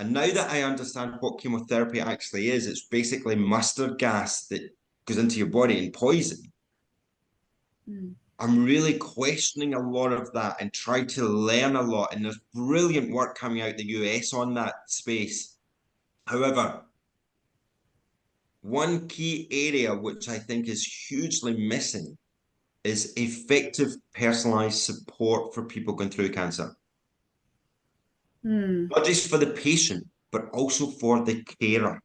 And now that I understand what chemotherapy actually is, it's basically mustard gas that goes into your body and poison. Mm. I'm really questioning a lot of that and try to learn a lot. And there's brilliant work coming out the US on that space. However, one key area which I think is hugely missing is effective personalized support for people going through cancer. Mm. Not just for the patient, but also for the carer.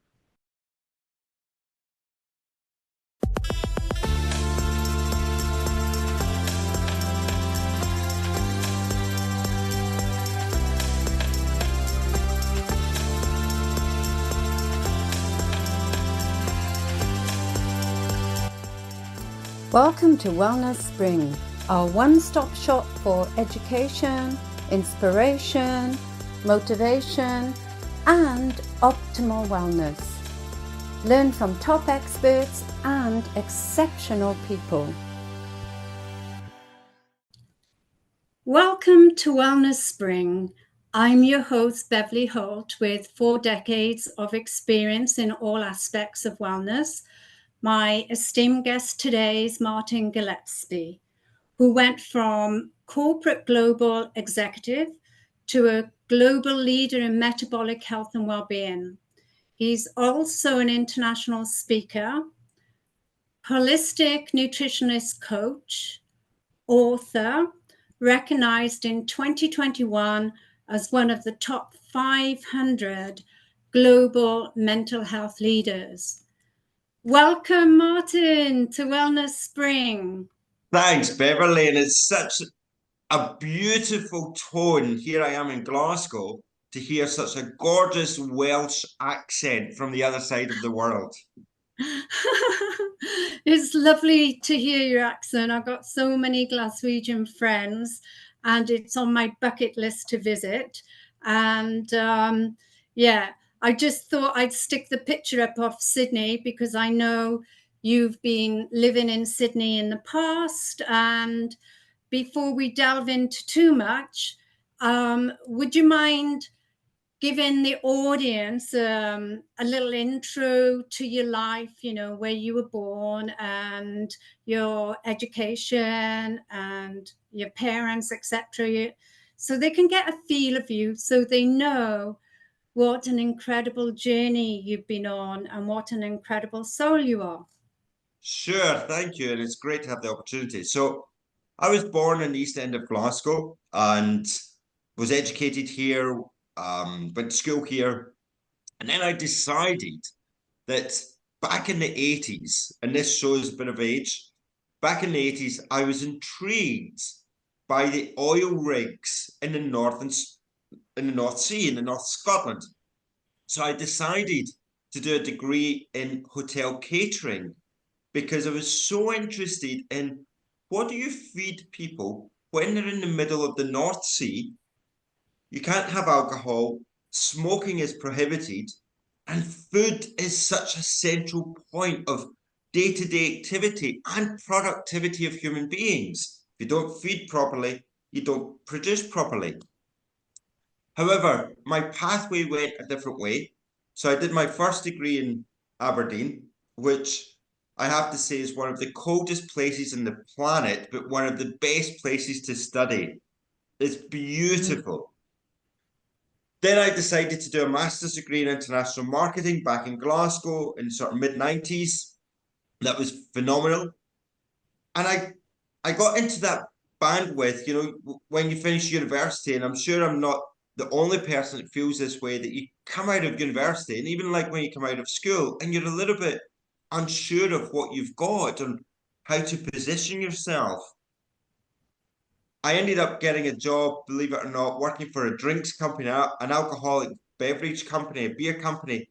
Welcome to Wellness Spring, our one-stop shop for education, inspiration, motivation, and optimal wellness. Learn from top experts and exceptional people. Welcome to Wellness Spring. I'm your host, Beverly Holt, with 4 decades of experience in all aspects of wellness. My esteemed guest today is Martin Gillespie, who went from corporate global executive to a global leader in metabolic health and well-being. He's also an international speaker, holistic nutritionist coach, author, recognized in 2021 as one of the top 500 global mental health leaders. Welcome, Martin, to Wellness Spring. Thanks, Beverly. And it's such a beautiful tone. Here I am in Glasgow to hear such a gorgeous Welsh accent from the other side of the world. It's lovely to hear your accent. I've got so many Glaswegian friends, and it's on my bucket list to visit. And yeah, I just thought I'd stick the picture up of Sydney because I know you've been living in Sydney in the past. And before we delve into too much, would you mind giving the audience a little intro to your life, you know, where you were born and your education and your parents, etc., so they can get a feel of you, so they know what an incredible journey you've been on and what an incredible soul you are. Sure, thank you. And it's great to have the opportunity. So I was born in the East End of Glasgow and was educated here, went to school here. And then I decided that back in the 80s, and this shows a bit of age, back in the 80s, I was intrigued by the oil rigs in the North Sea, in the North Scotland. So I decided to do a degree in hotel catering because I was so interested in what do you feed people when they're in the middle of the North Sea. You can't have alcohol, smoking is prohibited, and food is such a central point of day-to-day activity and productivity of human beings. If you don't feed properly, you don't produce properly. However, my pathway went a different way. So I did my first degree in Aberdeen, which I have to say is one of the coldest places on the planet, but one of the best places to study. It's beautiful. Then I decided to do a master's degree in international marketing back in Glasgow in sort of mid-90s. That was phenomenal. And I got into that bandwidth, you know, when you finish university, and I'm sure I'm not the only person that feels this way, that you come out of university, and even like when you come out of school, and you're a little bit unsure of what you've got and how to position yourself. I ended up getting a job, believe it or not, working for a drinks company, an alcoholic beverage company, a beer company,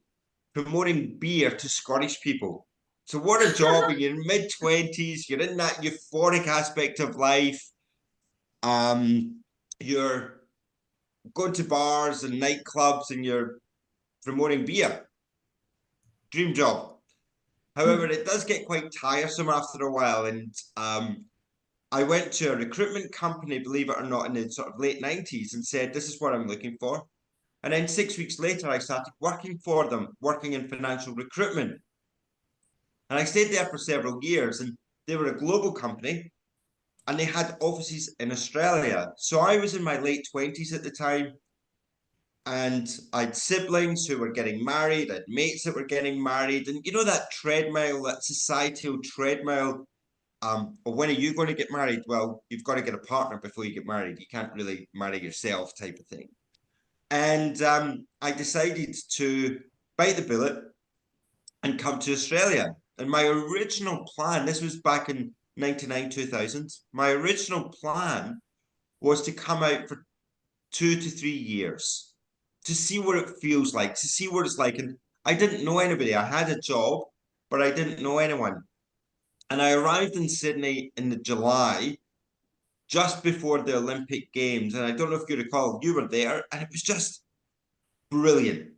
promoting beer to Scottish people. So what a job in your mid-20s, you're in that euphoric aspect of life. You're going to bars and nightclubs and you're promoting beer. Dream job. However, it does get quite tiresome after a while. And I went to a recruitment company, believe it or not, in the sort of late 90s and said, this is what I'm looking for. And then 6 weeks later, I started working for them, working in financial recruitment. And I stayed there for several years, and they were a global company and they had offices in Australia. So I was in my late 20s at the time, and I had siblings who were getting married, I had mates that were getting married, and you know that treadmill, that societal treadmill. Or when are you going to get married? Well, you've got to get a partner before you get married. You can't really marry yourself, type of thing. And I decided to bite the bullet and come to Australia. And my original plan, this was back in 99, 2000, my original plan was to come out for 2 to 3 years to see what it feels like, to see what it's like. And I didn't know anybody. I had a job, but I didn't know anyone. And I arrived in Sydney in the July, just before the Olympic Games. And I don't know if you recall, you were there, and it was just brilliant.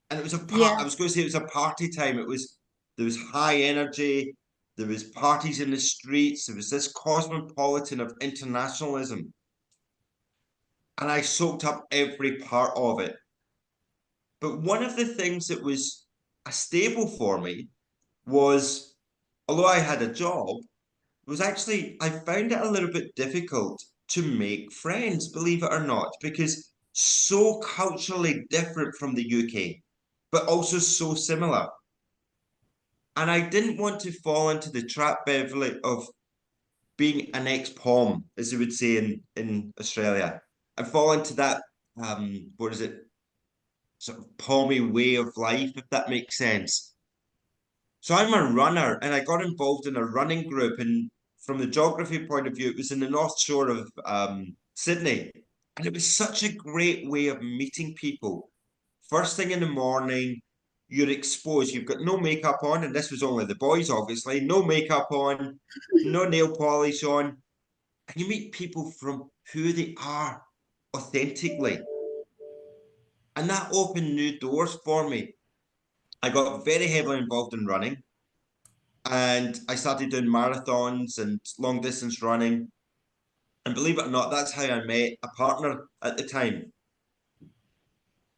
And it was Yeah. I was going to say it was a party time. There was high energy, there was parties in the streets, there was this cosmopolitan of internationalism. And I soaked up every part of it. But one of the things that was a staple for me was, although I had a job, was actually I found it a little bit difficult to make friends, believe it or not, because so culturally different from the UK, but also so similar. And I didn't want to fall into the trap, Beverly, of being an ex-pom, as they would say in Australia, and fall into that what is it, sort of pommy way of life, if that makes sense. So I'm a runner, and I got involved in a running group, and from the geography point of view, it was in the North Shore of Sydney, and it was such a great way of meeting people. First thing in the morning, you're exposed. You've got no makeup on, and this was only the boys, obviously. No makeup on, no nail polish on, and you meet people from who they are authentically, and that opened new doors for me. I got very heavily involved in running, and I started doing marathons and long distance running. And believe it or not, that's how I met a partner at the time.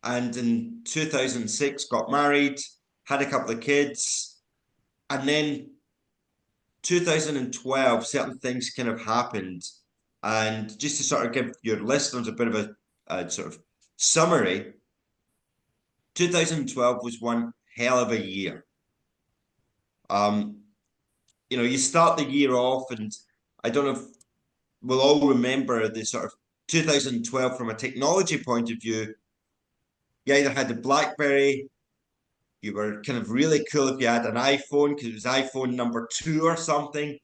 And in 2006, got married, had a couple of kids, and then 2012, certain things kind of happened. And just to sort of give your listeners a bit of a sort of summary, 2012 was one hell of a year. You know, you start the year off, and I don't know if we'll all remember the sort of 2012 from a technology point of view. You either had the BlackBerry, you were kind of really cool if you had an iPhone because it was iPhone number 2 or something.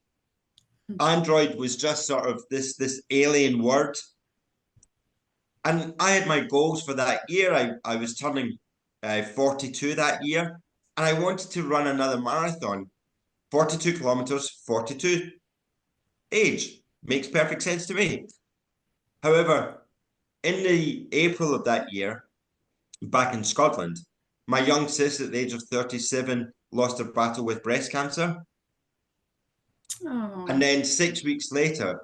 Android was just sort of this alien word. And I had my goals for that year. I was turning 42 that year, and I wanted to run another marathon. 42 kilometers, 42 age. Makes perfect sense to me. However, in the April of that year, back in Scotland, my young sister at the age of 37 lost her battle with breast cancer. Oh. And then 6 weeks later,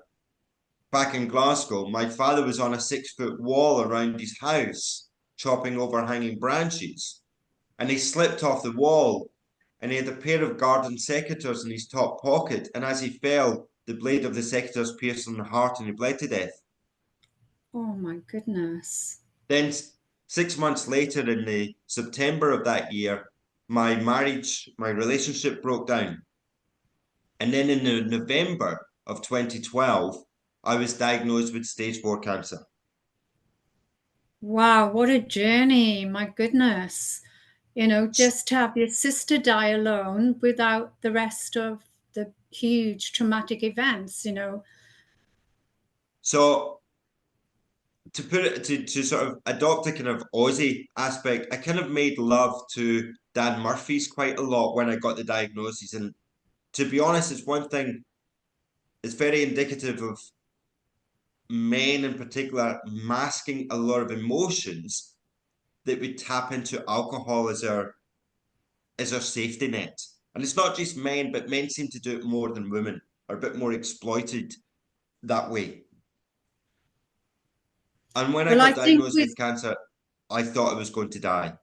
back in Glasgow, my father was on a 6 foot wall around his house, chopping overhanging branches. And he slipped off the wall, and he had a pair of garden secateurs in his top pocket. And as he fell, the blade of the secateurs pierced him in the heart, and he bled to death. Oh my goodness. Then 6 months later, in the September of that year, my relationship broke down. And then in the November of 2012, I was diagnosed with stage 4 cancer. Wow, what a journey. My goodness. You know, just to have your sister die alone without the rest of the huge traumatic events, you know. So to put it to sort of adopt a kind of Aussie aspect, I kind of made love to Dan Murphy's quite a lot when I got the diagnosis. And to be honest, it's one thing, it's very indicative of men in particular masking a lot of emotions that would tap into alcohol as our safety net. And it's not just men, but men seem to do it more than women, are a bit more exploited that way. And when I Well, I got think diagnosed with with cancer, I thought I was going to die.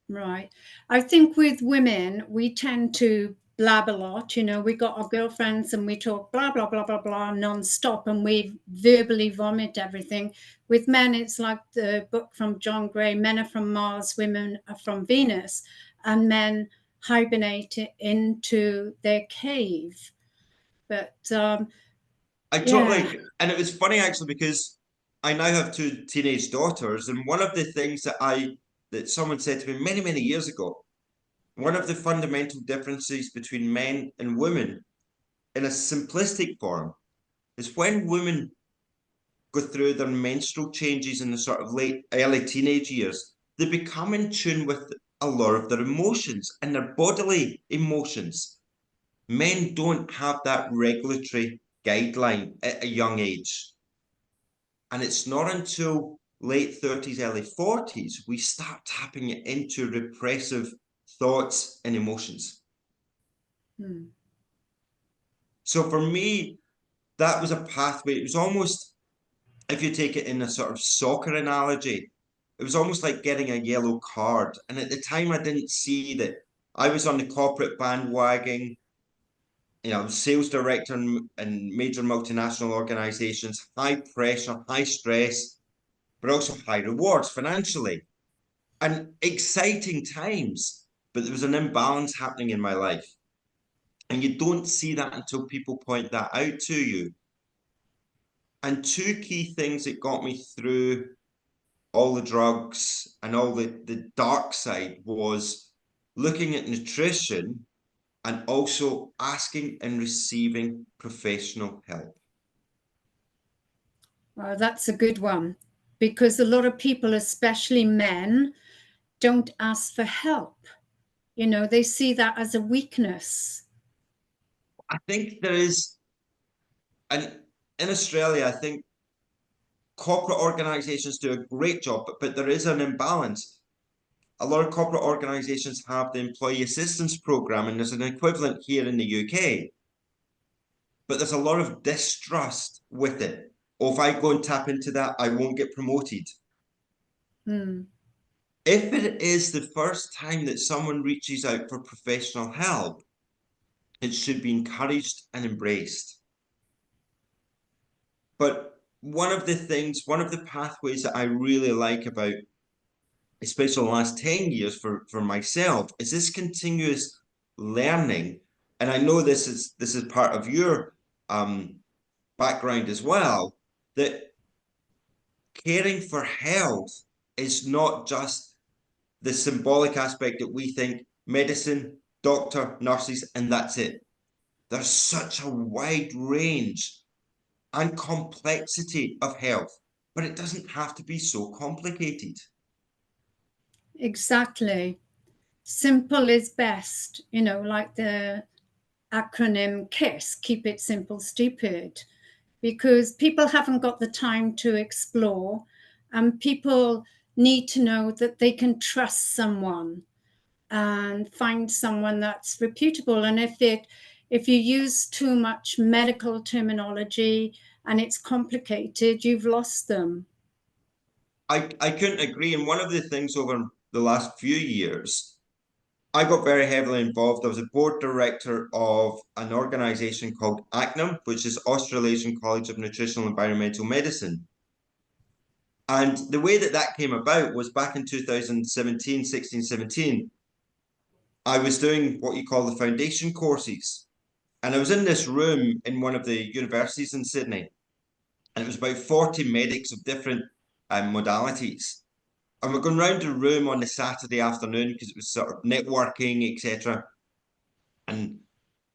Right. I think with women, we tend to blab a lot. You know, we got our girlfriends and we talk blah, blah, blah, blah, blah, non-stop, and we verbally vomit everything. With men, it's like the book from John Gray, men are from Mars, women are from Venus, and men hibernate into their cave. But I yeah, totally, and it was funny actually because I now have two teenage daughters, and one of the things that someone said to me many, many years ago, one of the fundamental differences between men and women in a simplistic form is when women go through their menstrual changes in the sort of early teenage years, they become in tune with a lot of their emotions and their bodily emotions. Men don't have that regulatory guideline at a young age. And it's not until late 30s, early 40s, we start tapping into repressive thoughts and emotions. hmm. So for me, that was a pathway. It was almost, if you take it in a sort of soccer analogy, it was almost like getting a yellow card. And at the time, I didn't see that I was on the corporate bandwagon, sales director in major multinational organizations, high pressure, high stress, but also high rewards financially and exciting times. But there was an imbalance happening in my life. And you don't see that until people point that out to you. And two key things that got me through all the drugs and all the dark side was looking at nutrition and also asking and receiving professional help. Well, that's a good one, because a lot of people, especially men, don't ask for help. You know, they see that as a weakness. I think there is, and in Australia, I think corporate organizations do a great job, but there is an imbalance. A lot of corporate organizations have the employee assistance program, and there's an equivalent here in the UK, but there's a lot of distrust with it. Or if I go and tap into that, I won't get promoted. Hmm. If it is the first time that someone reaches out for professional help, it should be encouraged and embraced. But one of the pathways that I really like about, especially the last 10 years for myself, is this continuous learning. And I know this is part of your background as well, that caring for health is not just the symbolic aspect that we think medicine, doctor, nurses, and that's it. There's such a wide range and complexity of health, but it doesn't have to be so complicated. Exactly. Simple is best, you know, like the acronym KISS, keep it simple, stupid, because people haven't got the time to explore, and people need to know that they can trust someone and find someone that's reputable. And if you use too much medical terminology and it's complicated, you've lost them. I couldn't agree. And one of the things over the last few years, I got very heavily involved. I was a board director of an organization called ACNAM, which is Australasian College of Nutritional and Environmental Medicine. And the way that that came about was back in 2017, 16, 17. I was doing what you call the foundation courses. And I was in this room in one of the universities in Sydney. And it was about 40 medics of different modalities. And we're going round the room on the Saturday afternoon because it was sort of networking, etc. And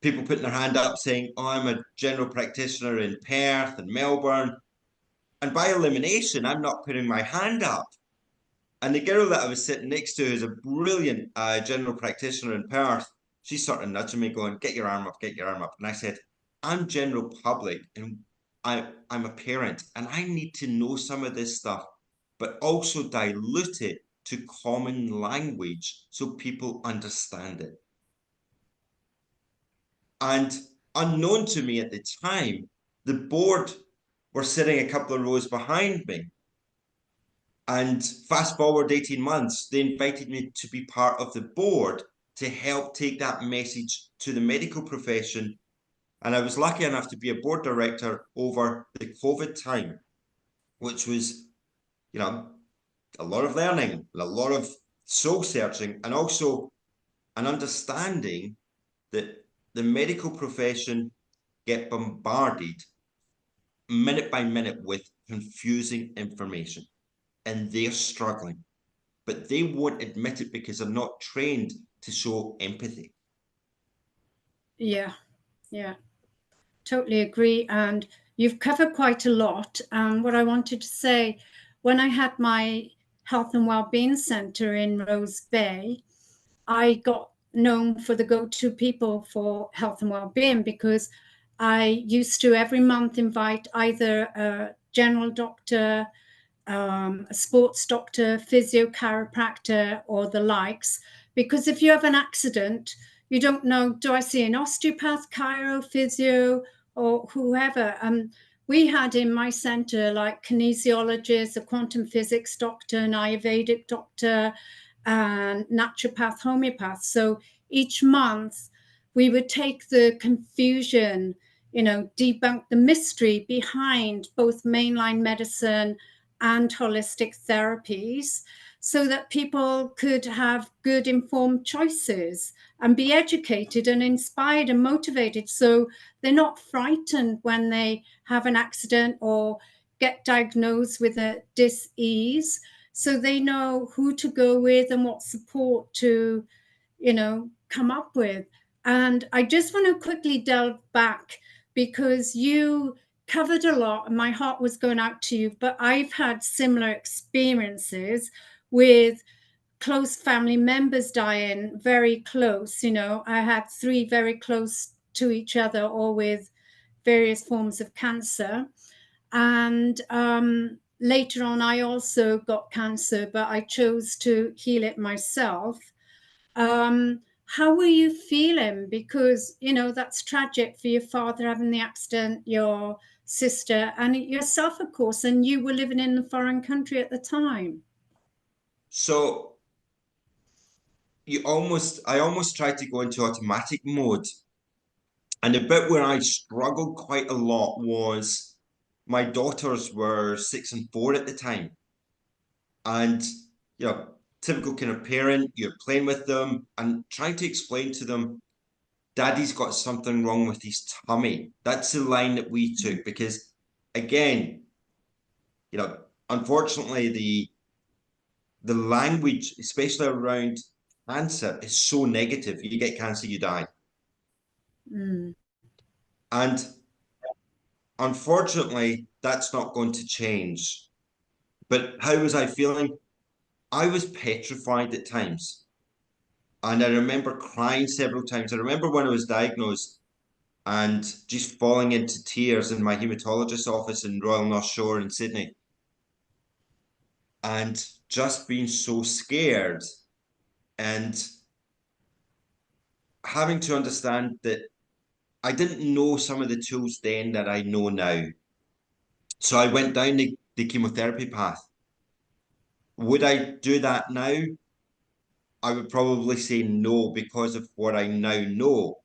people putting their hand up saying, "Oh, I'm a general practitioner in Perth and Melbourne." And by elimination, I'm not putting my hand up. And the girl that I was sitting next to, who's a brilliant general practitioner in Perth, she's sort of nudging me, going, "Get your arm up, get your arm up." And I said, "I'm general public and I'm a parent and I need to know some of this stuff, but also dilute it to common language so people understand it." And unknown to me at the time, the board were sitting a couple of rows behind me. And fast forward 18 months, they invited me to be part of the board to help take that message to the medical profession. And I was lucky enough to be a board director over the COVID time, which was, a lot of learning, a lot of soul searching, and also an understanding that the medical profession get bombarded minute by minute with confusing information, and they're struggling, but they won't admit it because they're not trained to show empathy. Yeah, yeah, totally agree. And you've covered quite a lot. What I wanted to say, when I had my health and wellbeing center in Rose Bay, I got known for the go-to people for health and well-being, because I used to every month invite either a general doctor, a sports doctor, physio, chiropractor, or the likes. Because if you have an accident, you don't know, do I see an osteopath, chiro, physio, or whoever? We had in my center like kinesiologists, a quantum physics doctor, an Ayurvedic doctor, and naturopath, homeopath. So each month we would take the confusion, debunk the mystery behind both mainline medicine and holistic therapies, so that people could have good informed choices and be educated and inspired and motivated, so they're not frightened when they have an accident or get diagnosed with a dis-ease, so they know who to go with and what support to, come up with. And I just want to quickly delve back, because you covered a lot and my heart was going out to you, but I've had similar experiences with close family members dying very close. I had 3 very close to each other, all with various forms of cancer. And later on, I also got cancer, but I chose to heal it myself. How were you feeling? Because, that's tragic for your father having the accident, your sister, and yourself, of course, and you were living in a foreign country at the time. So I almost tried to go into automatic mode. And the bit where I struggled quite a lot was my daughters were 6 and 4 at the time. And, typical kind of parent, you're playing with them and trying to explain to them, Daddy's got something wrong with his tummy. That's the line that we took because, again, unfortunately, the language, especially around cancer, is so negative. You get cancer, you die. Mm. And unfortunately, that's not going to change. But how was I feeling? I was petrified at times. And I remember crying several times. I remember when I was diagnosed and just falling into tears in my hematologist's office in Royal North Shore in Sydney. And just being so scared and having to understand that I didn't know some of the tools then that I know now. So I went down the chemotherapy path. Would I do that now? I would probably say no because of what I now know.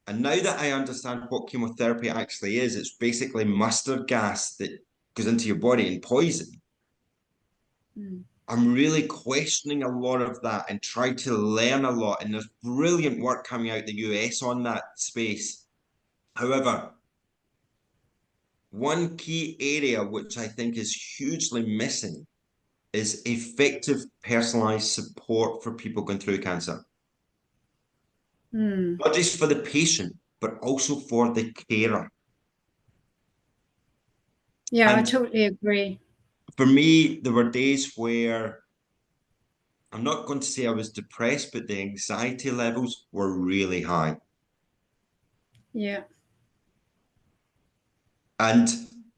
And now that I understand what chemotherapy actually is, it's basically mustard gas that goes into your body and poison. Mm. I'm really questioning a lot of that and trying to learn a lot. And there's brilliant work coming out the US on that space. However, one key area which I think is hugely missing is effective personalized support for people going through cancer. Mm. Not just for the patient, but also for the carer. Yeah, I And totally agree. for me, there were days where I'm not going to say I was depressed, but the anxiety levels were really high. Yeah. And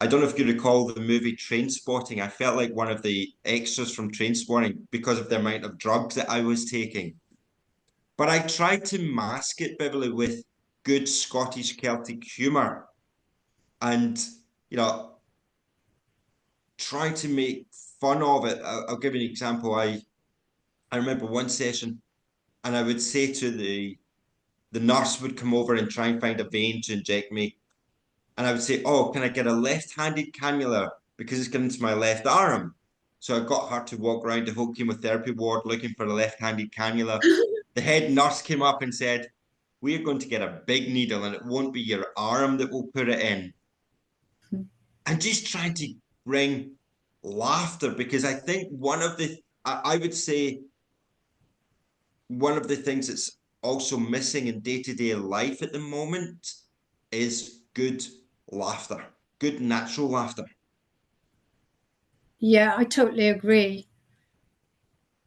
I don't know if you recall the movie Trainspotting. I felt like one of the extras from Trainspotting because of the amount of drugs that I was taking. But I tried to mask it, Beverly, with good Scottish Celtic humour. And, you know, try to make fun of it. I'll give you an example. I remember one session, and I would say to the nurse would come over and try and find a vein to inject me. And I would say, "Oh, can I get a left-handed cannula because it's going into my left arm?" So I got her to walk around the whole chemotherapy ward looking for a left-handed cannula. The head nurse came up and said, "We're going to get a big needle and it won't be your arm that will put it in." And just trying to bring laughter, because I think I would say one of the things that's also missing in day-to-day life at the moment is good laughter, good natural laughter. Yeah, I totally agree.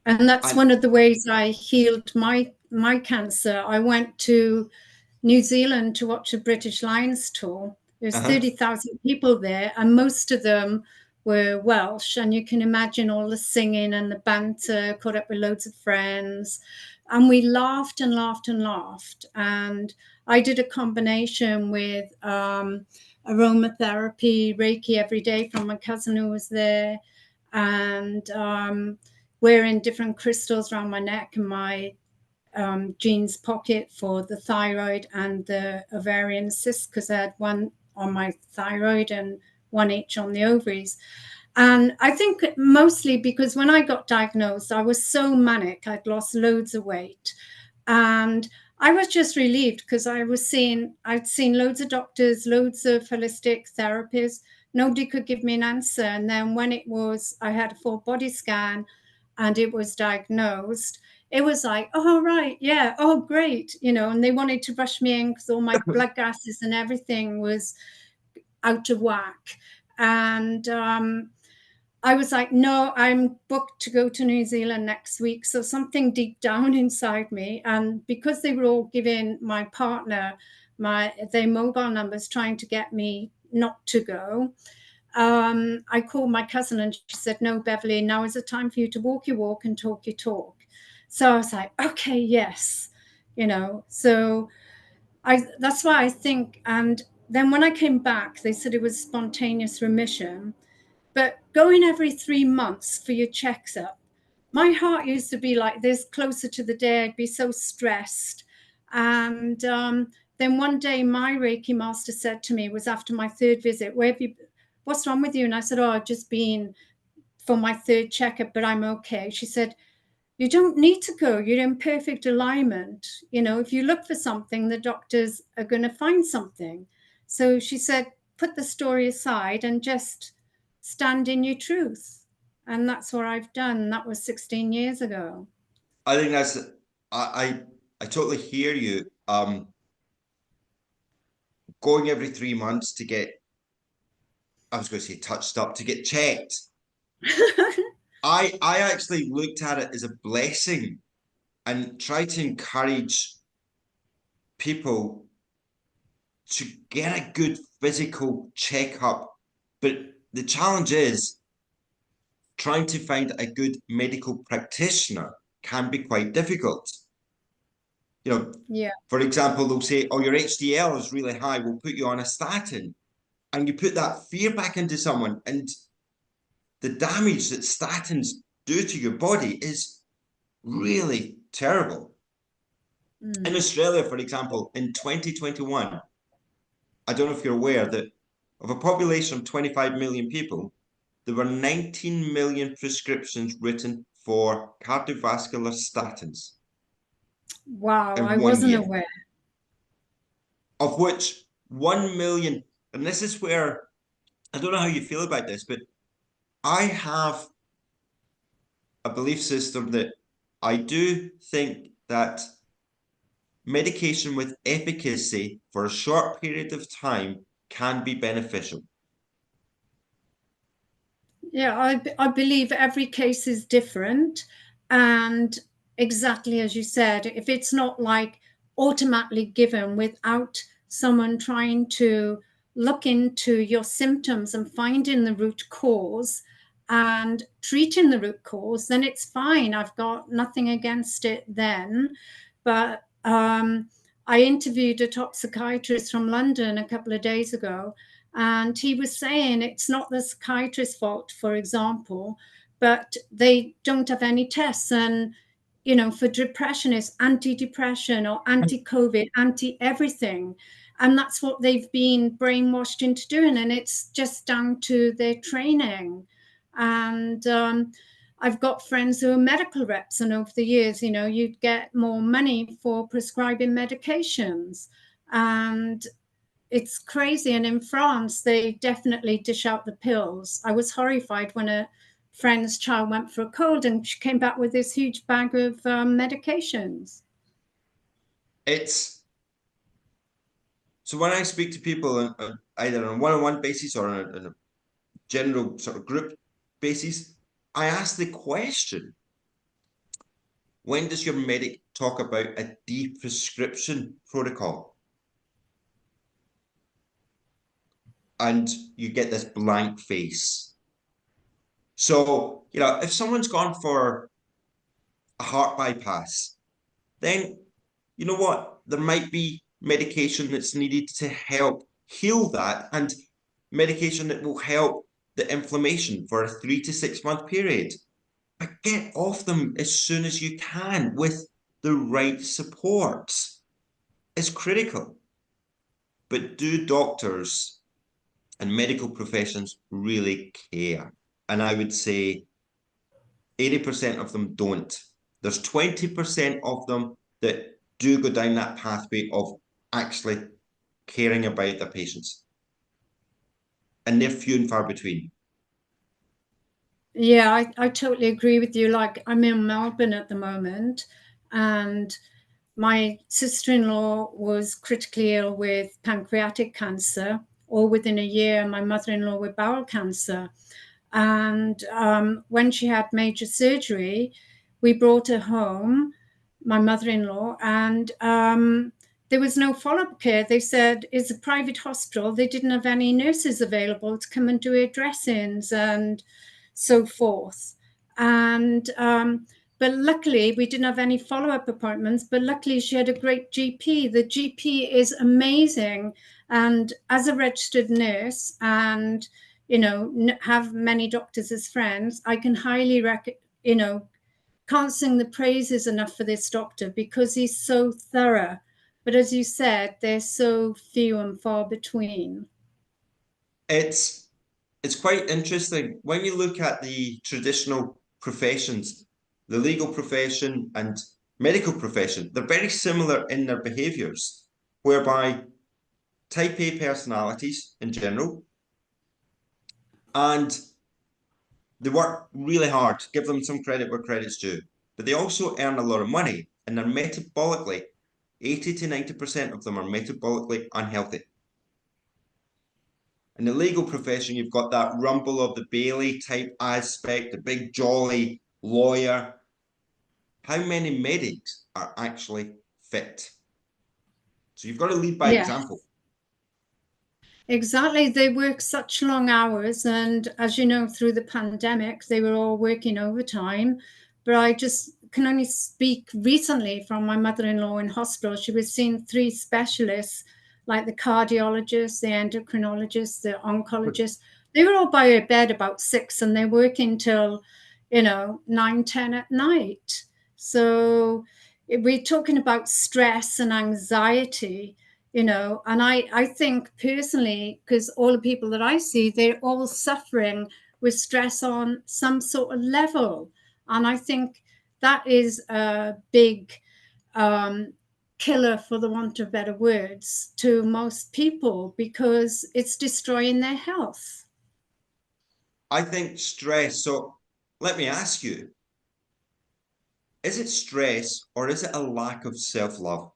And that's And one of the ways I healed my cancer. I went to New Zealand to watch a British Lions tour. There's uh-huh. 30,000 people there, and most of them were Welsh. And you can imagine all the singing and the banter, caught up with loads of friends. And we laughed and laughed and laughed. And I did a combination with aromatherapy, Reiki every day from my cousin who was there, and wearing different crystals around my neck and my jeans pocket for the thyroid and the ovarian cysts, because I had one on my thyroid and one each on the ovaries. And I think mostly because when I got diagnosed, I was so manic. I'd lost loads of weight. And I was just relieved because I'd seen loads of doctors, loads of holistic therapists. Nobody could give me an answer. And then when I had a full body scan and it was diagnosed, it was like, oh, right, yeah, oh, great. And they wanted to rush me in because all my blood gases and everything was out of whack. And I was like, no, I'm booked to go to New Zealand next week. So something deep down inside me, and because they were all giving my partner their mobile numbers trying to get me not to go, I called my cousin and she said, no, Beverly, now is the time for you to walk your walk and talk your talk. So I was like, okay, yes, so that's why I think. And then when I came back, they said it was spontaneous remission. But going every 3 months for your checks up, my heart used to be like this closer to the day. I'd be so stressed. And then one day my Reiki master said to me, it was after my third visit, what's wrong with you? And I said, oh, I've just been for my third checkup, but I'm okay. She said, you don't need to go. You're in perfect alignment. If you look for something, the doctors are going to find something. So she said, put the story aside and just stand in your truth. And that's what I've done. That was 16 years ago. I think I totally hear you. Going every 3 months to get, I was going to say touched up, to get checked. I actually looked at it as a blessing and tried to encourage people to get a good physical checkup. But the challenge is trying to find a good medical practitioner can be quite difficult. Yeah. For example, they'll say, oh, your HDL is really high, we'll put you on a statin. And you put that fear back into someone, and the damage that statins do to your body is really terrible. In Australia, for example, in 2021, I don't know if you're aware that of a population of 25 million people, there were 19 million prescriptions written for cardiovascular statins Wow, I in one wasn't year, aware. of which 1 million, and this is where I don't know how you feel about this, but I have a belief system that I do think that medication with efficacy for a short period of time can be beneficial. Yeah, I believe every case is different. And exactly as you said, if it's not like automatically given without someone trying to look into your symptoms and finding the root cause and treating the root cause, then it's fine. I've got nothing against it then. But I interviewed a top psychiatrist from London a couple of days ago, And he was saying it's not the psychiatrist's fault, for example, but they don't have any tests. And, you know, for depression, it's anti-depression or anti-COVID, anti-everything. And that's what they've been brainwashed into doing. And it's just down to their training. And I've got friends who are medical reps, and over the years, you know, you'd get more money for prescribing medications. And it's crazy. And in France, they definitely dish out the pills. I was horrified when a friend's child went for a cold and she came back with this huge bag of medications. It's so when I speak to people either on a one-on-one basis or on a general sort of group basis, I ask the question, when does your medic talk about a deprescription protocol? And you get this blank face. So, you know, if someone's gone for a heart bypass, then you know what? There might be medication that's needed to help heal that, and medication that will help the inflammation for a 3 to 6 month period. But get off them as soon as you can with the right supports. It's critical. But do doctors and medical professions really care? And I would say 80% of them don't. There's 20% of them that do go down that pathway of actually caring about their patients. And they're few and far between. Yeah, I totally agree with you. Like, I'm in Melbourne at the moment, and my sister-in-law was critically ill with pancreatic cancer, all within a year, my mother-in-law with bowel cancer. And when she had major surgery, we brought her home, my mother-in-law, and there was no follow-up care. They said it's a private hospital. They didn't have any nurses available to come and do her dressings and so forth. And but luckily we didn't have any follow-up appointments, but luckily she had a great GP. The GP is amazing. And as a registered nurse, and you know, have many doctors as friends, I can highly can't sing the praises enough for this doctor, because he's so thorough. But as you said, they're so few and far between. It's quite interesting when you look at the traditional professions, the legal profession and medical profession. They're very similar in their behaviors, whereby type A personalities in general, and they work really hard. Give them some credit where credit's due, but they also earn a lot of money, and they're metabolically, 80 to 90% of them are metabolically unhealthy. In the legal profession, you've got that rumble of the Bailey type aspect, the big jolly lawyer. How many medics are actually fit? So you've got to lead by example. Exactly. They work such long hours. And as you know, through the pandemic, they were all working overtime. But I just can only speak recently from my mother-in-law in hospital. She was seeing 3 specialists, like the cardiologist, the endocrinologist, the oncologist. They were all by her bed about 6, and they're working till, 9, 10 at night. So we're talking about stress and anxiety, and I think personally, because all the people that I see, they're all suffering with stress on some sort of level. And I think that is a big killer, for the want of better words, to most people, because it's destroying their health. I think stress. So let me ask you, is it stress or is it a lack of self-love?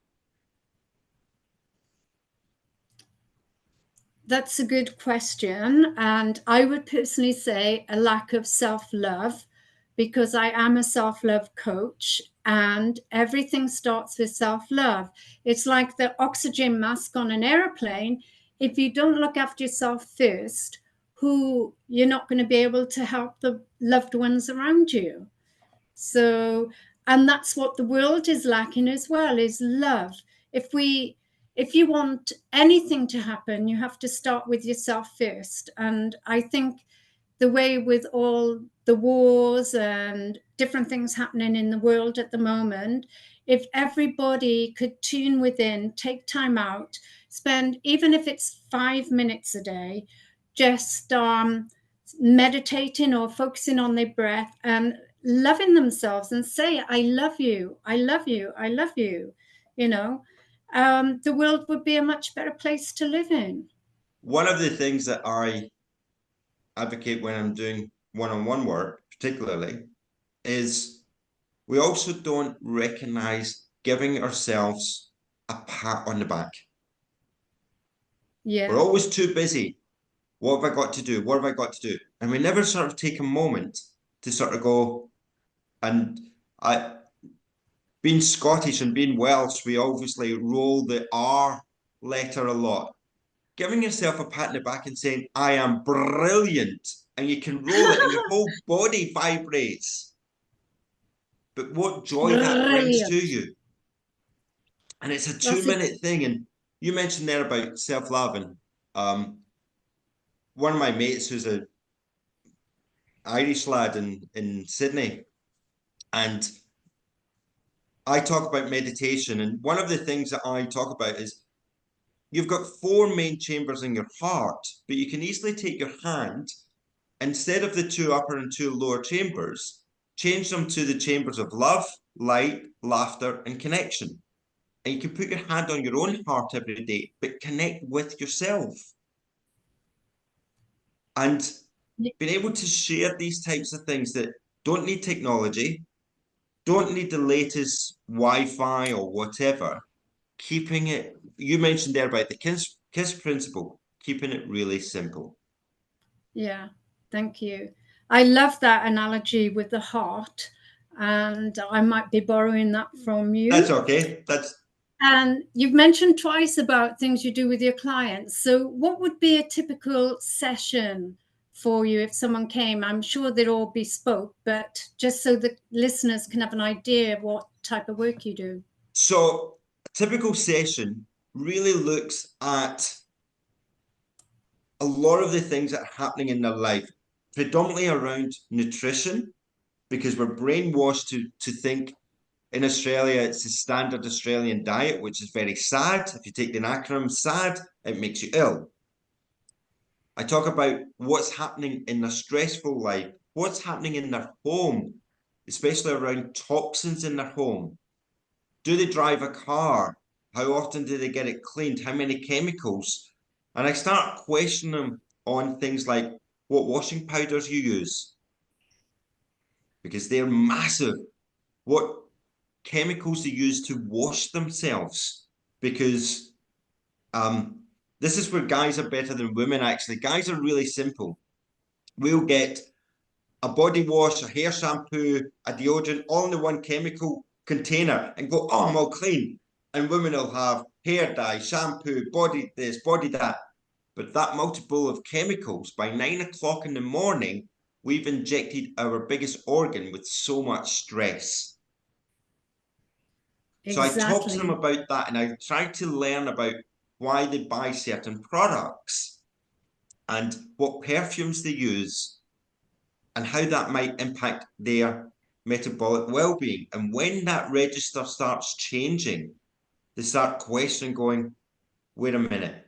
That's a good question. And I would personally say a lack of self-love, because I am a self-love coach, and everything starts with self-love. It's like the oxygen mask on an airplane. If you don't look after yourself first, you're not going to be able to help the loved ones around you. So, and that's what the world is lacking as well, is love. If we if you want anything to happen, you have to start with yourself first. And I think the way with all the wars and different things happening in the world at the moment, if everybody could tune within, take time out, spend, even if it's 5 minutes a day, just meditating or focusing on their breath and loving themselves and say, I love you, I love you, I love you, you know, the world would be a much better place to live in. One of the things that I advocate when I'm doing one-on-one work, particularly, is we also don't recognize giving ourselves a pat on the back. Yeah. We're always too busy. What have I got to do? What have I got to do? And we never sort of take a moment to sort of go, and I, being Scottish and being Welsh, we obviously roll the R letter a lot. Giving yourself a pat in the back and saying, I am brilliant, and you can roll it and your whole body vibrates. But what joy that brings to Brilliant. you. And it's a That's 2 minute thing. And you mentioned there about self-love. And one of my mates who's a Irish lad in Sydney, and I talk about meditation. And one of the things that I talk about is you've got four main chambers in your heart, but you can easily take your hand, instead of the two upper and two lower chambers, change them to the chambers of love, light, laughter, and connection. And you can put your hand on your own heart every day, but connect with yourself. And being able to share these types of things that don't need technology, don't need the latest Wi-Fi or whatever, keeping it, you mentioned there about the KISS principle, keeping it really simple. Yeah, thank you. I love that analogy with the heart, and I might be borrowing that from you. That's okay. And you've mentioned twice about things you do with your clients. So what would be a typical session for you if someone came? I'm sure they're all bespoke, but just so the listeners can have an idea of what type of work you do. So a typical session really looks at a lot of the things that are happening in their life, predominantly around nutrition, because we're brainwashed to think in Australia it's the standard Australian diet, which is very sad. If you take the acronym SAD, it makes you ill. I talk about what's happening in their stressful life, what's happening in their home, especially around toxins in their home. Do they drive a car? How often do they get it cleaned? How many chemicals? And I start questioning them on things like what washing powders you use, because they're massive. What chemicals they use to wash themselves, because this is where guys are better than women, actually. Guys are really simple. We'll get a body wash, a hair shampoo, a deodorant, all in the one chemical container and go, oh, I'm all clean. And women will have hair dye, shampoo, body this, body that. But that multiple of chemicals, by 9 o'clock in the morning, we've injected our biggest organ with so much stress. Exactly. So I talk to them about that, and I try to learn about why they buy certain products and what perfumes they use and how that might impact their metabolic well-being. And when that register starts changing, they start questioning, going, wait a minute.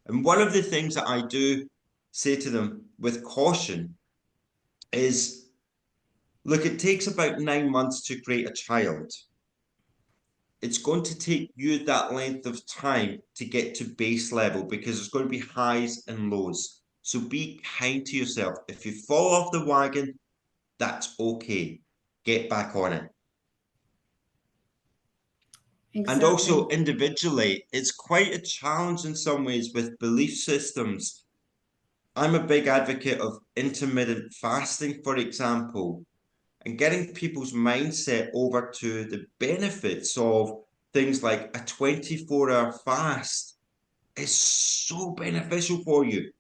And one of the things that I do say to them with caution is, look, it takes about 9 months to create a child. It's going to take you that length of time to get to base level, because there's going to be highs and lows. So be kind to yourself. If you fall off the wagon, that's okay. Get back on it. Exactly. And also individually, it's quite a challenge in some ways with belief systems. I'm a big advocate of intermittent fasting, for example, and getting people's mindset over to the benefits of things like a 24-hour fast is so beneficial for you.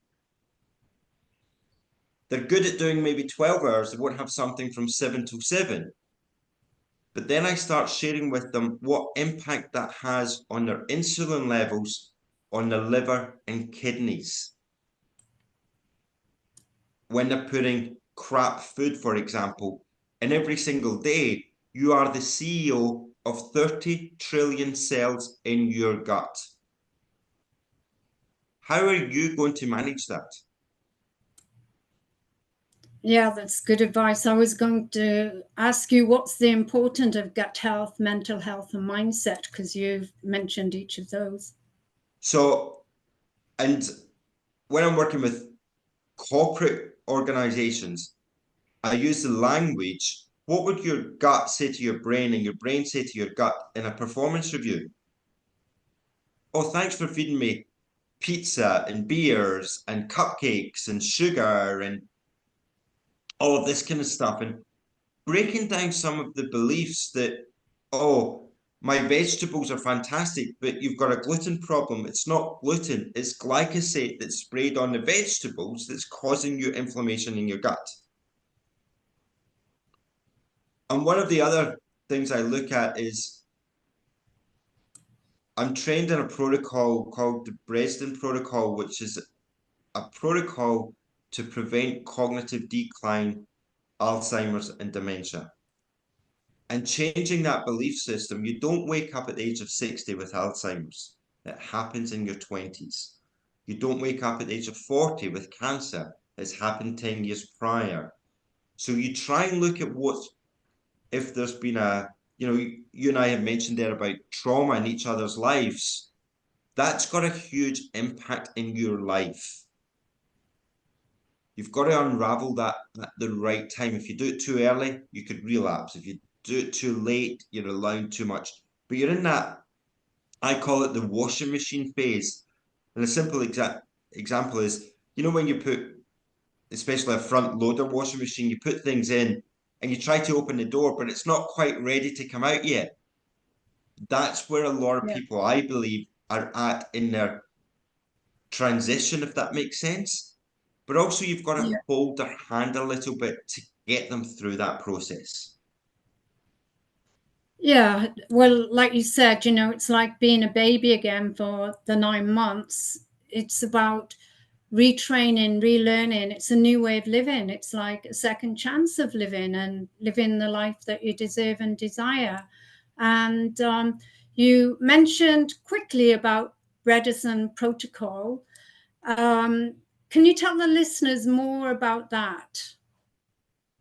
They're good at doing maybe 12 hours. They won't have something from 7 to 7. But then I start sharing with them what impact that has on their insulin levels, on their liver and kidneys. When they're putting crap food, for example, and every single day, you are the CEO of 30 trillion cells in your gut. How are you going to manage that? Yeah, that's good advice. I was going to ask you what's the importance of gut health, mental health, and mindset, because you've mentioned each of those. So, and when I'm working with corporate organizations, I use the language. What would your gut say to your brain and your brain say to your gut in a performance review? Oh, thanks for feeding me pizza and beers and cupcakes and sugar and all of this kind of stuff. And breaking down some of the beliefs that, oh, my vegetables are fantastic, but you've got a gluten problem. It's not gluten, it's glyphosate that's sprayed on the vegetables that's causing you inflammation in your gut. And one of the other things I look at is I'm trained in a protocol called the Bredesen Protocol, which is a protocol to prevent cognitive decline, Alzheimer's, and dementia. And changing that belief system, you don't wake up at the age of 60 with Alzheimer's. It happens in your 20s. You don't wake up at the age of 40 with cancer. It's happened 10 years prior. So you try and look at what, if there's been a, you and I have mentioned there about trauma in each other's lives. That's got a huge impact in your life. You've got to unravel that at the right time. If you do it too early, you could relapse. If you do it too late, you're allowing too much. But you're in that, I call it the washing machine phase. And a simple example is, when you put, especially a front loader washing machine, you put things in and you try to open the door, but it's not quite ready to come out yet. That's where a lot of people, I believe, are at in their transition, if that makes sense. But also you've got to hold their hand a little bit to get them through that process. Yeah, well, like you said, it's like being a baby again for the 9 months. It's about retraining, relearning. It's a new way of living. It's like a second chance of living and living the life that you deserve and desire. And you mentioned quickly about Bredesen Protocol. Can you tell the listeners more about that?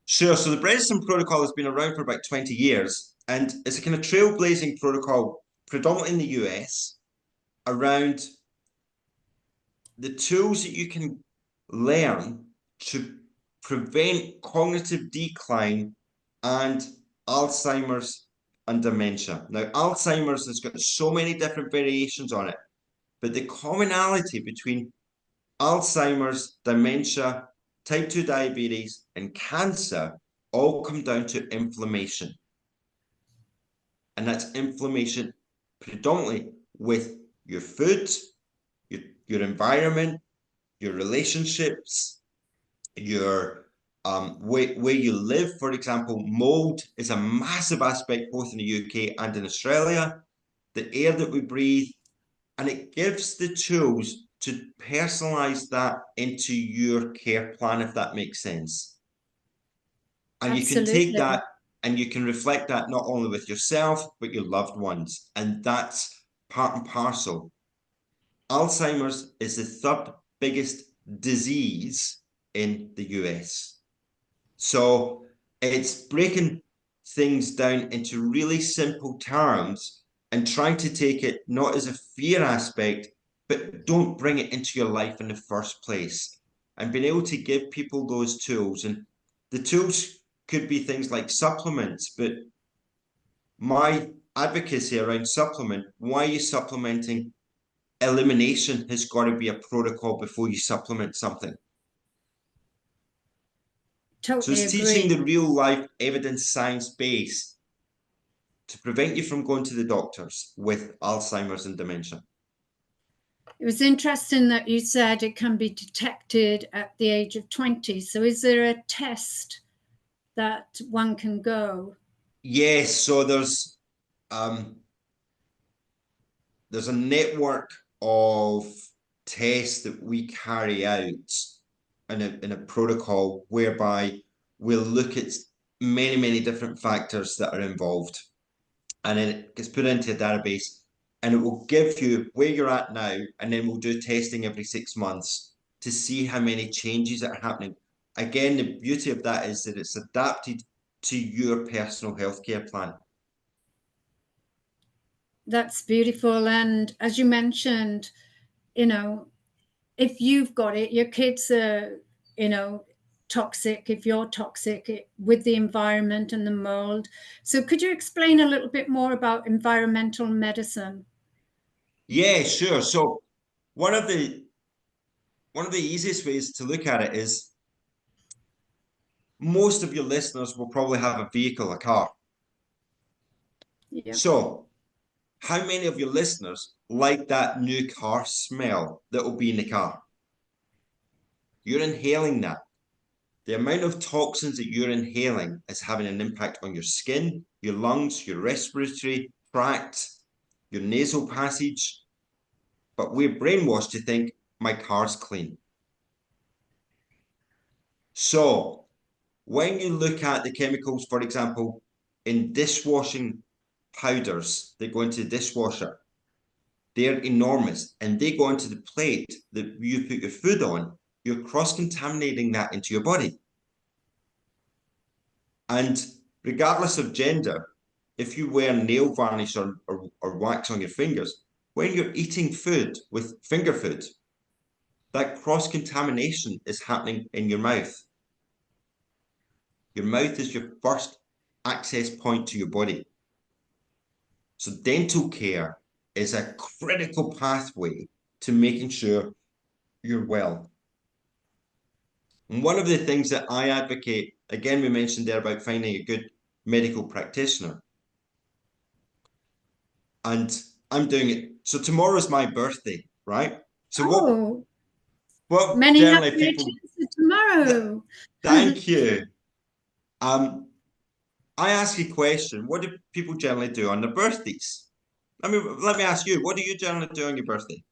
Sure. So the Bredesen Protocol has been around for about 20 years, and it's a kind of trailblazing protocol, predominantly in the US, around the tools that you can learn to prevent cognitive decline and Alzheimer's and dementia. Now, Alzheimer's has got so many different variations on it, but the commonality between Alzheimer's, dementia, type 2 diabetes, and cancer all come down to inflammation. And that's inflammation predominantly with your food, your environment, your relationships, your where you live. For example, mold is a massive aspect both in the UK and in Australia. The air that we breathe, and it gives the tools to personalize that into your care plan, if that makes sense. And you can take that and you can reflect that not only with yourself, but your loved ones. And that's part and parcel. Alzheimer's is the third biggest disease in the US. So it's breaking things down into really simple terms and trying to take it not as a fear aspect, but don't bring it into your life in the first place. And being able to give people those tools. And the tools could be things like supplements, but my advocacy around supplement, why are you supplementing? Elimination has got to be a protocol before you supplement something. Totally so it's agree. teaching the real life evidence science base to prevent you from going to the doctors with Alzheimer's and dementia. It was interesting that you said it can be detected at the age of 20. So is there a test that one can go? Yes, so there's a network of tests that we carry out in a protocol whereby we'll look at many, many different factors that are involved. And then it gets put into a database and it will give you where you're at now. And then we'll do testing every 6 months to see how many changes are happening. Again, the beauty of that is that it's adapted to your personal healthcare plan. That's beautiful. And as you mentioned, you know, if you've got it, your kids are, toxic, if you're toxic with the environment and the mold. So could you explain a little bit more about environmental medicine? Yeah, sure. So one of the easiest ways to look at it is most of your listeners will probably have a vehicle, a car. Yeah. So how many of your listeners like that new car smell that will be in the car? You're inhaling that. The amount of toxins that you're inhaling is having an impact on your skin, your lungs, your respiratory tract, your nasal passage. But we're brainwashed to think my car's clean. So when you look at the chemicals, for example, in dishwashing powders that go into the dishwasher, they're enormous and they go onto the plate that you put your food on. You're cross-contaminating that into your body. And regardless of gender, if you wear nail varnish or wax on your fingers, when you're eating food with finger food, that cross-contamination is happening in your mouth. Your mouth is your first access point to your body. So dental care is a critical pathway to making sure you're well. And one of the things that I advocate, again, we mentioned there about finding a good medical practitioner. And I'm doing it. So tomorrow's my birthday, right? So Oh, what many generally happy people returns for tomorrow. thank you. I ask you a question. What do people generally do on their birthdays? Let me ask you, what do you generally do on your birthday?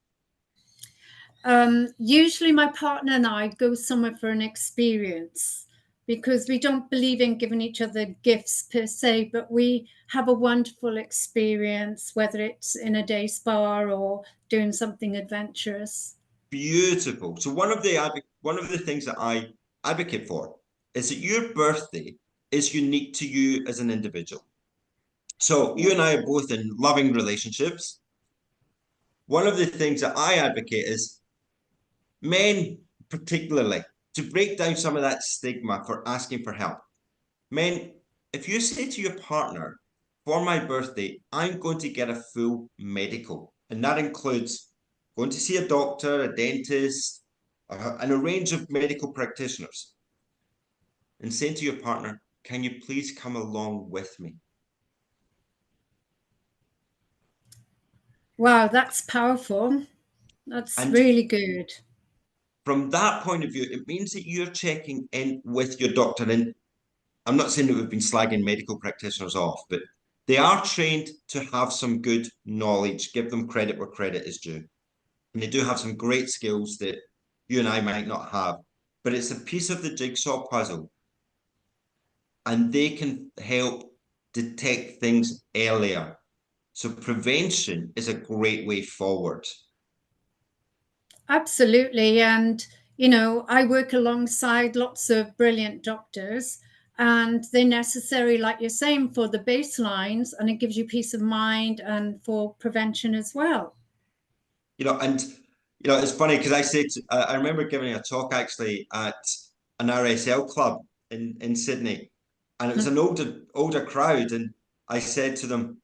Usually my partner and I go somewhere for an experience because we don't believe in giving each other gifts per se, but we have a wonderful experience, whether it's in a day spa or doing something adventurous. Beautiful. So one of the things that I advocate for is that your birthday is unique to you as an individual. So you Yeah. and I are both in loving relationships. One of the things that I advocate is men, particularly, to break down some of that stigma for asking for help. Men, if you say to your partner, for my birthday, I'm going to get a full medical, and that includes going to see a doctor, a dentist, and a range of medical practitioners, and saying to your partner, can you please come along with me? Wow, that's powerful. That's And really good. from that point of view, it means that you're checking in with your doctor. And I'm not saying that we've been slagging medical practitioners off, but they are trained to have some good knowledge, give them credit where credit is due. And they do have some great skills that you and I might not have, but it's a piece of the jigsaw puzzle. And they can help detect things earlier. So prevention is a great way forward. Absolutely. And, I work alongside lots of brilliant doctors, and they're necessary, like you're saying, for the baselines, and it gives you peace of mind and for prevention as well. And it's funny because I remember giving a talk actually at an RSL club in Sydney, and it was an older crowd, and I said to them,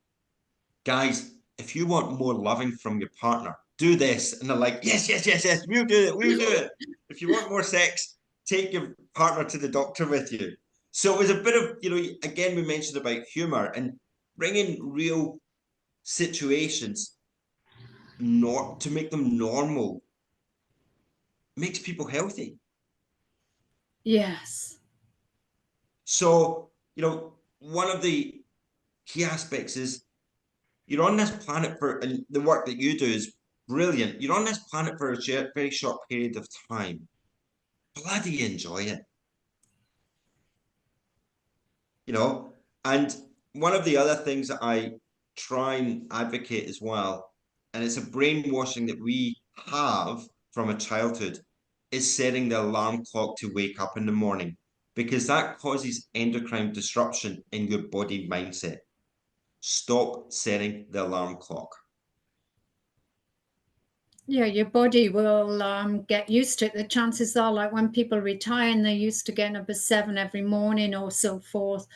guys, if you want more loving from your partner, do this. And they're like, yes, yes, yes, yes, we'll do it, we'll do it. If you want more sex, take your partner to the doctor with you. So it was a bit of, again, we mentioned about humor and bringing real situations to make them normal makes people healthy. Yes. So, one of the key aspects is you're on this planet for, and the work that you do is brilliant. You're on this planet for a very short period of time. Bloody enjoy it. You know, and one of the other things that I try and advocate as well, and it's a brainwashing that we have from a childhood, is setting the alarm clock to wake up in the morning because that causes endocrine disruption in your body mindset. Stop setting the alarm clock. Yeah, your body will get used to it. The chances are, like when people retire and they're used to getting up at 7 every morning or so forth,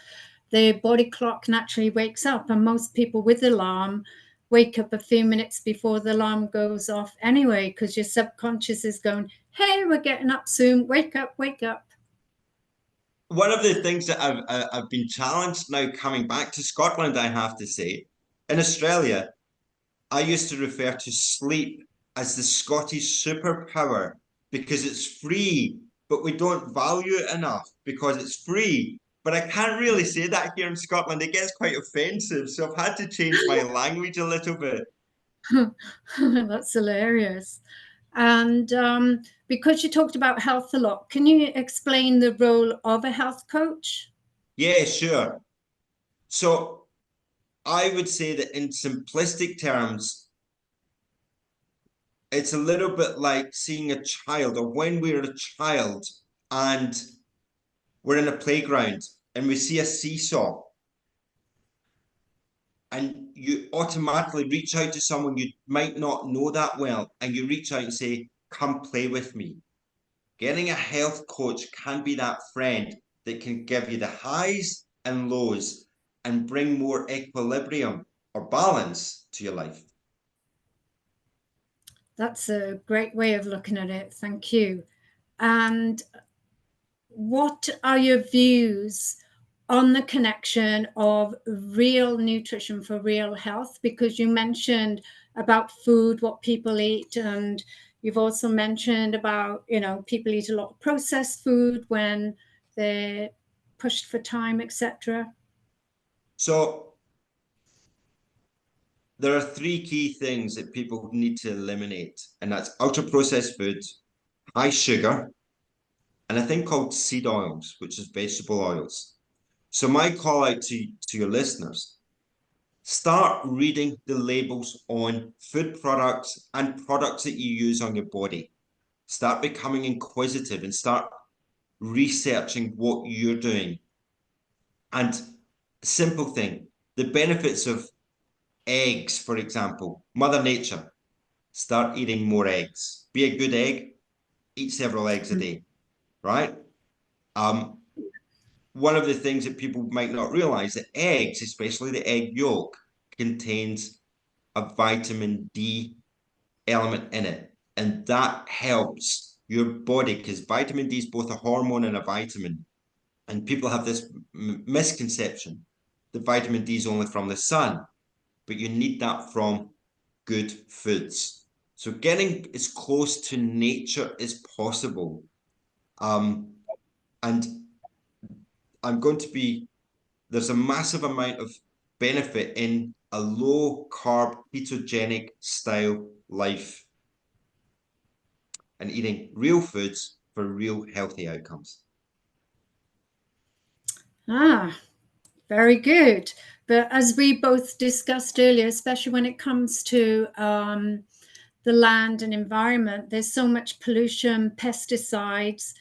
their body clock naturally wakes up. And most people with alarm wake up a few minutes before the alarm goes off anyway, because your subconscious is going, hey, we're getting up soon. Wake up, wake up. One of the things that I've been challenged now coming back to Scotland, I have to say, in Australia, I used to refer to sleep as the Scottish superpower because it's free, but we don't value it enough because it's free. But I can't really say that here in Scotland. It gets quite offensive. So I've had to change my language a little bit. That's hilarious. And because you talked about health a lot, can you explain the role of a health coach? Yeah, sure. So I would say that in simplistic terms, it's a little bit like seeing a child or when we're a child and we're in a playground and we see a seesaw and you automatically reach out to someone you might not know that well and you reach out and say, come play with me. Getting a health coach can be that friend that can give you the highs and lows and bring more equilibrium or balance to your life. That's a great way of looking at it. Thank you. And what are your views on the connection of real nutrition for real health? Because you mentioned about food, what people eat, and you've also mentioned about, people eat a lot of processed food when they're pushed for time, etc. So there are three key things that people need to eliminate, and that's ultra processed foods, high sugar, and a thing called seed oils, which is vegetable oils. So my call out to your listeners, start reading the labels on food products and products that you use on your body. Start becoming inquisitive and start researching what you're doing. And simple thing, the benefits of eggs, for example, Mother Nature, start eating more eggs. Be a good egg, eat several eggs a day, right? Um, One of the things that people might not realize that eggs, especially the egg yolk, contains a vitamin D element in it. And that helps your body because vitamin D is both a hormone and a vitamin. And people have this misconception that vitamin D is only from the sun, but you need that from good foods. So getting as close to nature as possible. And I'm going to be, there's a massive amount of benefit in a low carb, ketogenic style life and eating real foods for real healthy outcomes. Ah, very good. But as we both discussed earlier, especially when it comes to the land and environment, there's so much pollution, pesticides.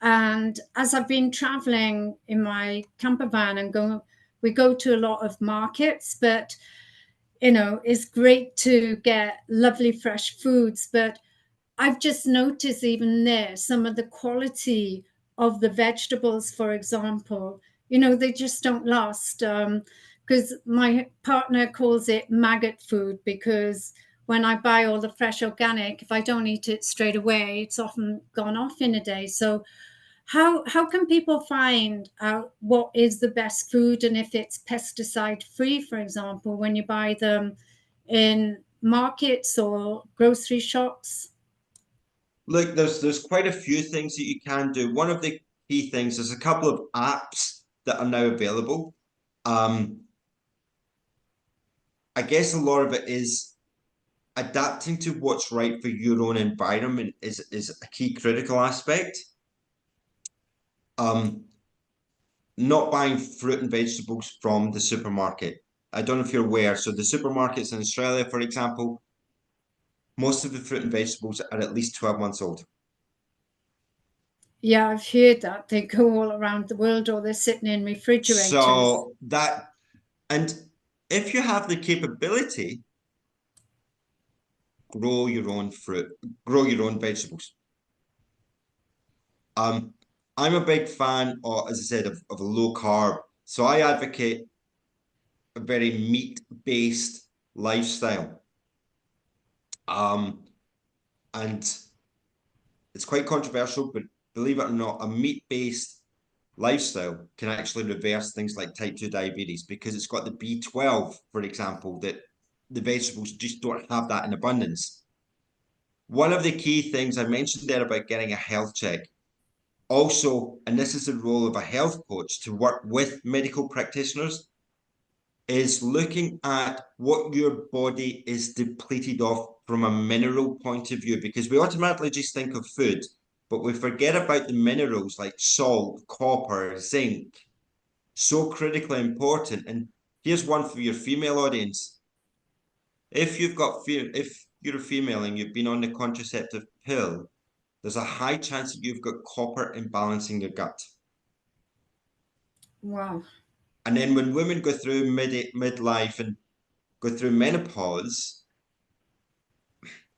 And as I've been traveling in my camper van and we go to a lot of markets, but it's great to get lovely fresh foods. But I've just noticed even there, some of the quality of the vegetables, for example, they just don't last. Because my partner calls it maggot food, because when I buy all the fresh organic, if I don't eat it straight away, it's often gone off in a day. So how can people find out what is the best food and if it's pesticide free, for example, when you buy them in markets or grocery shops? Look, there's quite a few things that you can do. One of the key things, there's a couple of apps that are now available. Um, I guess a lot of it is adapting to what's right for your own environment is a key critical aspect. Not buying fruit and vegetables from the supermarket. I don't know if you're aware. So the supermarkets in Australia, for example, most of the fruit and vegetables are at least 12 months old. Yeah, I've heard that. They go all around the world, or they're sitting in refrigerators. So that, and if you have the capability, grow your own fruit, grow your own vegetables. I'm a big fan of, as I said, of a low carb. So I advocate a very meat-based lifestyle. And it's quite controversial, but believe it or not, a meat-based lifestyle can actually reverse things like type 2 diabetes because it's got the B12, for example, that the vegetables just don't have that in abundance. One of the key things I mentioned there about getting a health check, also, and this is the role of a health coach to work with medical practitioners, is looking at what your body is depleted of from a mineral point of view, because we automatically just think of food, but we forget about the minerals like salt, copper, zinc, so critically important. And here's one for your female audience. If you're a female and you've been on the contraceptive pill, there's a high chance that you've got copper imbalance in your gut. Wow. And then when women go through midlife and go through menopause,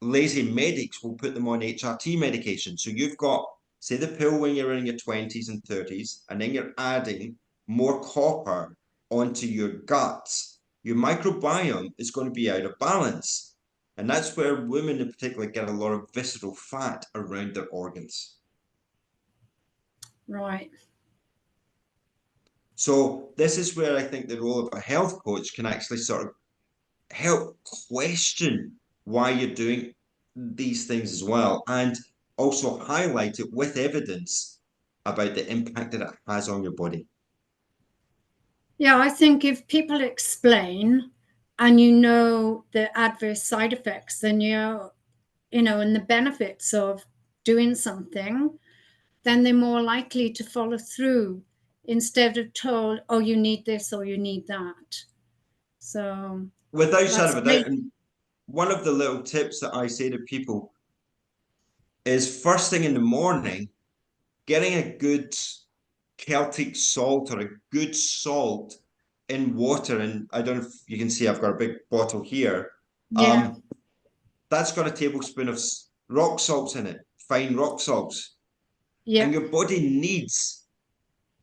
lazy medics will put them on HRT medication. So you've got, say, the pill when you're in your 20s and 30s, and then you're adding more copper onto your guts. Your microbiome is going to be out of balance. And that's where women in particular get a lot of visceral fat around their organs. Right. So this is where I think the role of a health coach can actually sort of help question why you're doing these things as well, and also highlight it with evidence about the impact that it has on your body. Yeah, I think if people explain and you know the adverse side effects, then and the benefits of doing something, then they're more likely to follow through instead of told, oh, you need this or you need that. So Without that's shadow of a doubt, great. and one of the little tips that I say to people is first thing in the morning, getting a good Celtic salt or a good salt in water. And I don't know if you can see I've got a big bottle here. Yeah, That's got a tablespoon of rock salts in it, fine rock salts. And yeah. your body needs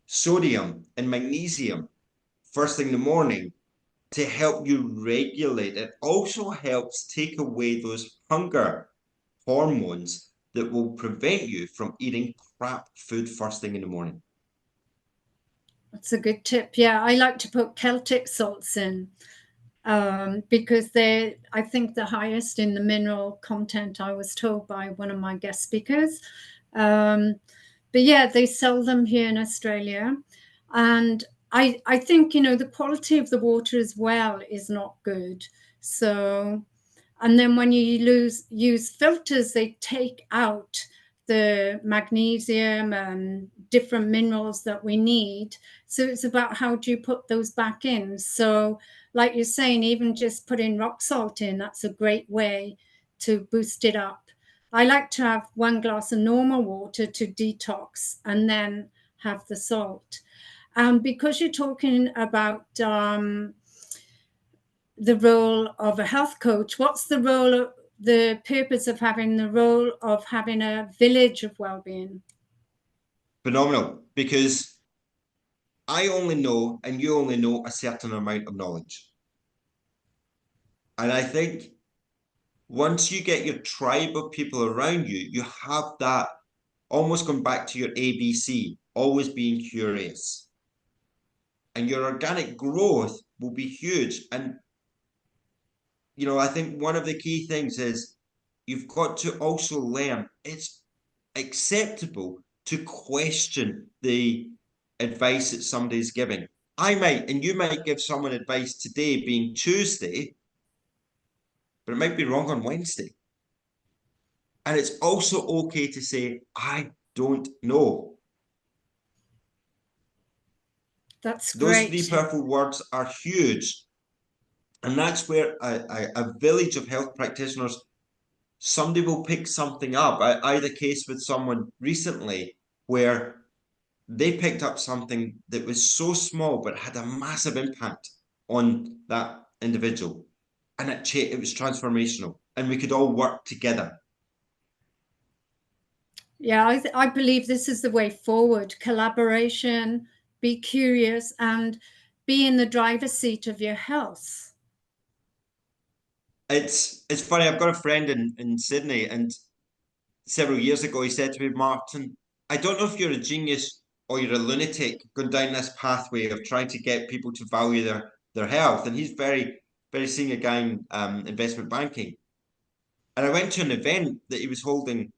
sodium and magnesium first thing in the morning to help you regulate. It also helps take away those hunger hormones that will prevent you from eating crap food first thing in the morning. That's a good tip. Yeah, I like to put Celtic salts in because they're, I think, the highest in the mineral content, I was told by one of my guest speakers. But yeah, they sell them here in Australia. And I think, the quality of the water as well is not good. So, and then when you use filters, they take out the magnesium and different minerals that we need. So it's about how do you put those back in. So like you're saying, even just putting rock salt in, that's a great way to boost it up. I like to have 1 glass of normal water to detox and then have the salt. Because you're talking about the role of a health coach, what's the purpose of having the role of having a village of well-being? Phenomenal, because I only know and you only know a certain amount of knowledge. And I think once you get your tribe of people around you, you have that almost going back to your ABC, always being curious. And your organic growth will be huge. And, I think one of the key things is you've got to also learn it's acceptable to question the advice that somebody's giving. I might, and you might give someone advice today being Tuesday, but it might be wrong on Wednesday. And it's also okay to say, I don't know. That's Those great. three powerful words are huge. And that's where a village of health practitioners, somebody will pick something up. I had a case with someone recently where they picked up something that was so small but had a massive impact on that individual. And it was transformational. And we could all work together. Yeah, I believe this is the way forward. Collaboration, be curious, and be in the driver's seat of your health. It's funny, I've got a friend in Sydney, and several years ago he said to me, Martin, I don't know if you're a genius or you're a lunatic going down this pathway of trying to get people to value their health. And he's very senior guy in investment banking. And I went to an event that he was holding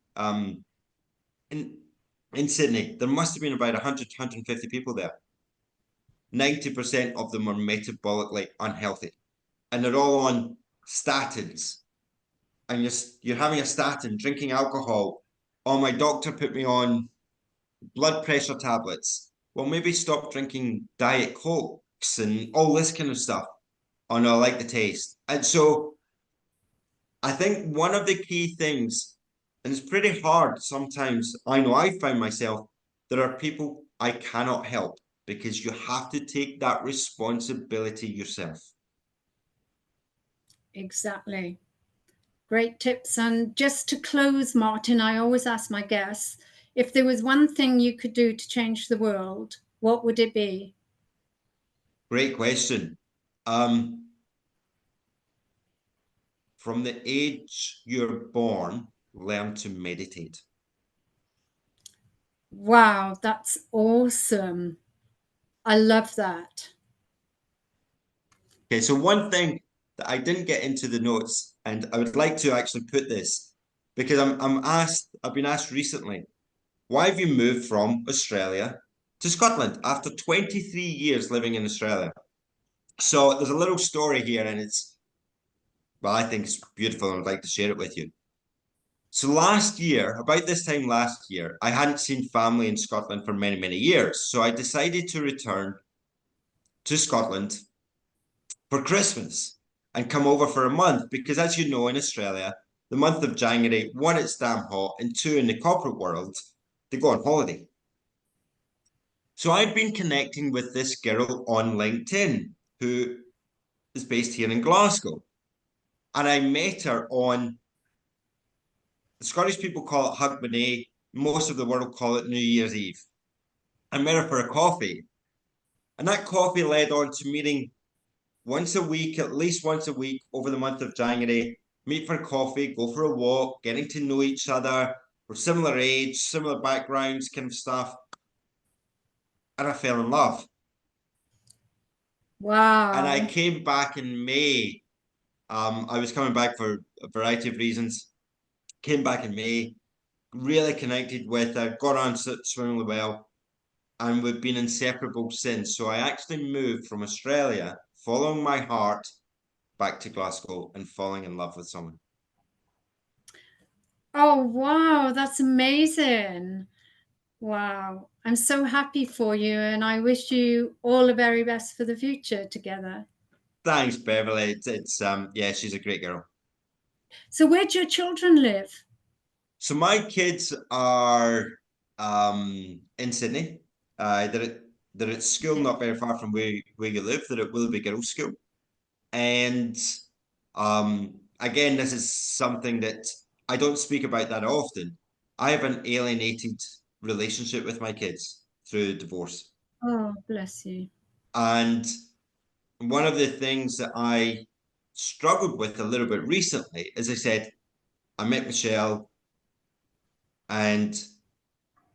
in in Sydney. There must have been about 100, 150 people there. 90% of them are metabolically unhealthy. And they're all on statins. And you're having a statin, drinking alcohol. Oh, my doctor put me on blood pressure tablets. Well, maybe stop drinking Diet Cokes and all this kind of stuff. Oh no, I like the taste. And so I think one of the key things, and it's pretty hard sometimes, I know I found myself, there are people I cannot help because you have to take that responsibility yourself. Exactly. Great tips. And just to close, Martin, I always ask my guests, if there was one thing you could do to change the world, what would it be? Great question. From the age you're born, learn to meditate. Wow, that's awesome. I love that. Okay, so one thing that I didn't get into the notes, and I would like to actually put this because I've been asked recently, why have you moved from Australia to Scotland after 23 years living in Australia? So there's a little story here, and well, I think it's beautiful, and I'd like to share it with you. So last year, about this time last year, I hadn't seen family in Scotland for many, many years. So I decided to return to Scotland for Christmas and come over for a month because, as you know, in Australia, the month of January, one, it's damn hot, and two, in the corporate world, they go on holiday. So I've been connecting with this girl on LinkedIn who is based here in Glasgow. And I met her on, the Scottish people call it Hogmanay, most of the world call it New Year's Eve. I met her for a coffee. And that coffee led on to meeting once a week, at least once a week over the month of January, meet for coffee, go for a walk, getting to know each other. We're similar age, similar backgrounds, kind of stuff. And I fell in love. And I Wow. came back in May. I was coming back for a variety of reasons. Came back in May, really connected with her, got on swimmingly well, and we've been inseparable since. So I actually moved from Australia, following my heart, back to Glasgow and falling in love with someone. Oh, wow. That's amazing. Wow. I'm so happy for you. And I wish you all the very best for the future together. Thanks, Beverly. Yeah, she's a great girl. So, where do your children live? So my kids are in Sydney. They're at school Okay. not very far from where you live. They're at Willoughby Girls' School. And again, this is something that I don't speak about that often. I have an alienated relationship with my kids through divorce. Oh, bless you. And one of the things that I struggled with a little bit recently, as I said, I met Michelle, and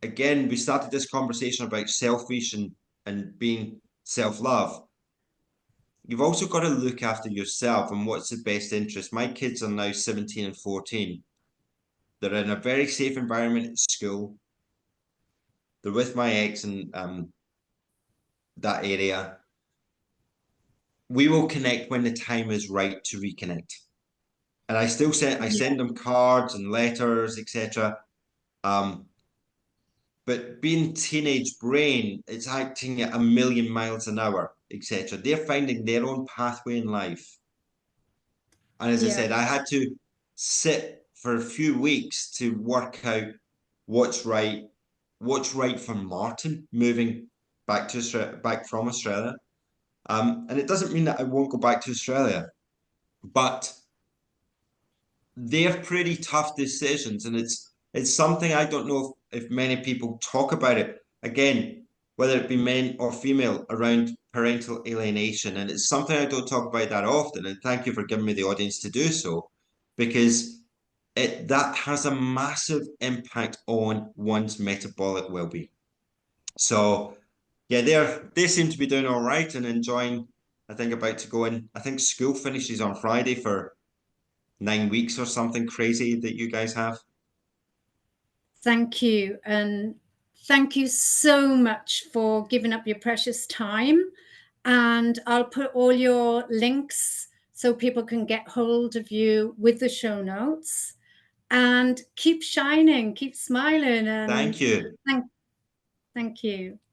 again, we started this conversation about selfish and being self-love. You've also got to look after yourself and what's the best interest. My kids are now 17 and 14. They're in a very safe environment at school. They're with my ex in that area. We will connect when the time is right to reconnect. and I still send them cards and letters, etc. But being teenage brain, it's acting at 1,000,000 miles an hour, etc. They're finding their own pathway in life. And as I said, I had to sit for a few weeks to work out what's right for Martin moving back to back from Australia. And it doesn't mean that I won't go back to Australia, but they're pretty tough decisions, and it's something I don't know if many people talk about it. Again, whether it be men or female, around parental alienation, and it's something I don't talk about that often. And thank you for giving me the audience to do so, because that has a massive impact on one's metabolic well-being. So yeah, they seem to be doing all right and enjoying. I think about to go in. I think school finishes on Friday for 9 weeks or something crazy that you guys have. Thank you. And thank you so much for giving up your precious time. And I'll put all your links so people can get hold of you with the show notes. And keep shining, keep smiling. And Thank you. Thank you.